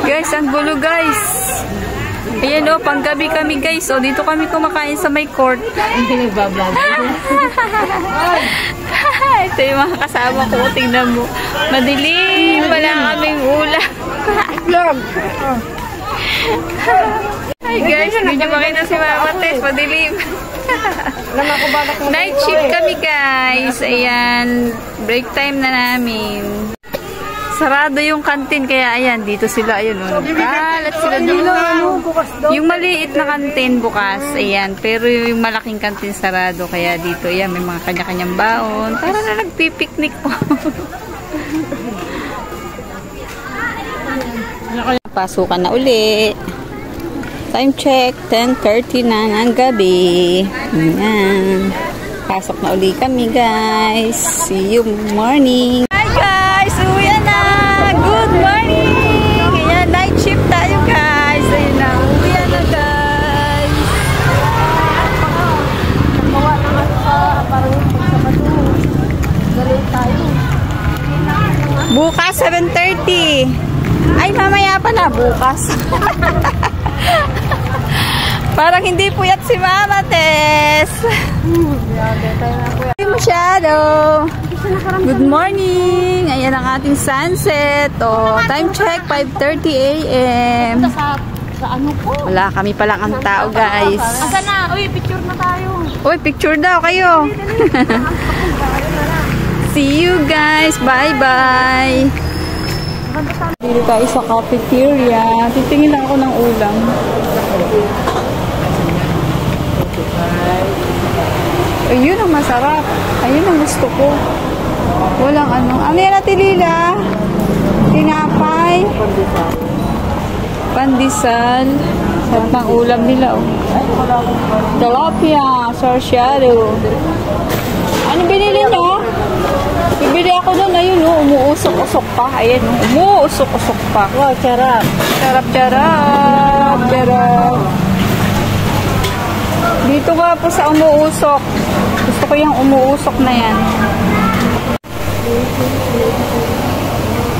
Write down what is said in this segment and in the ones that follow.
Guys, ang gulo guys. Ayan o, panggabi kami guys. O, dito kami kumakain sa may court. Ito yung mga kasama ko. Tingnan mo. Madilim. Wala kaming ulam. Hi guys, medyo makita si Mama Tess. Madilim. Night shift kami guys. Ayan. Break time na namin. Sarado yung kantin, kaya ayan, dito sila, ayun, kalat sila doon. Yung maliit na kantin bukas, ayan, pero yung malaking kantin sarado, kaya dito, ayan, may mga kanya-kanyang baon. Para na nagpipiknik po. Pasukan na uli. Time check, 10:30 na ng gabi. Ayan. Pasok na uli kami, guys. See you morning. Hi, guys. Uwi na. Good morning. Ayan, night shift tayo, guys. Ayun na. Uwi na, guys. Namawa naman sa parang pagsabado. Galing tayo. Bukas, 7:30. Ay, mamaya pa na. Bukas. Parang hindi puyat si Mama Tess. Hindi masyado. Good morning. Ayan ang ating sunset. O, time check, 5:30 a.m. Sa ano po? Wala, kami pa lang ang tao, guys. Asa na? Uy, picture na tayo. Uy, picture daw kayo. See you guys. Bye-bye. Dito tayo sa cafeteria. Titingin lang ako ng ulam. Ayun ang masarap. Ayun ang gusto ko. Walang ano. Ano yan natin, Lila? Tinapay. Pandesal. Sarap ng ulam nila. Oh. Tilapia. Sarsyado. Ano binili nyo? Bibili ako doon. Ayun, oh, umuusok-usok pa. Ayan, oh, umuusok-usok pa. Wow, charap. Charap-charap. Charap. Dito nga po sa umuusok. Gusto ko yung umuusok na yan.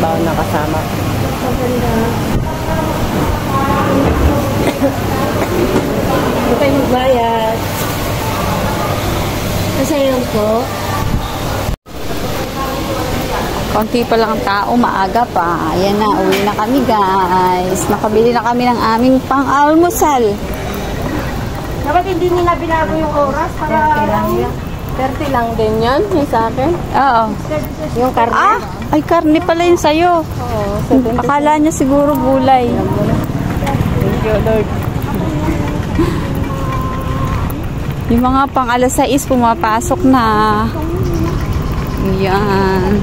Bawal na kasama. Ito tayo magbayad. Masayang po. Konti pa lang ang tao, maaga pa. Ayan na, uwi na kami guys. Nakabili na kami ng aming pang-almusal. Dapat hindi nila binago yung oras para 30 lang din yan, yung sa akin. Oo. Yung karne. Ah, ay karne pala yun sa'yo. Oo. Akala niya siguro gulay. Thank you, Lord. Yung mga pang alas 6 pumapasok na. Ayan.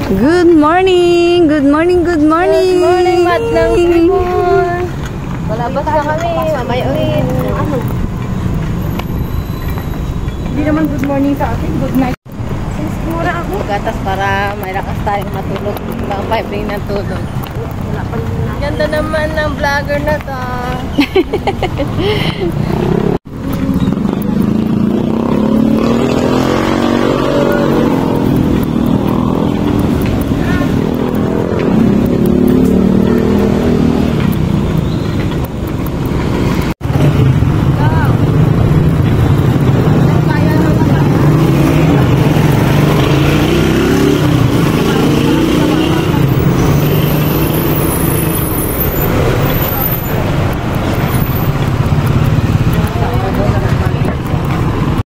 Good morning! Good morning, good morning! Good morning, Madam Timur! Malabas na kami, mamaya ulit. Ano? Hindi naman good morning sa akin, good night. Mura ako. Gatas para may lakas tayong matulog. Baka 5 ring ng tulog. Ganda naman ng vlogger na to.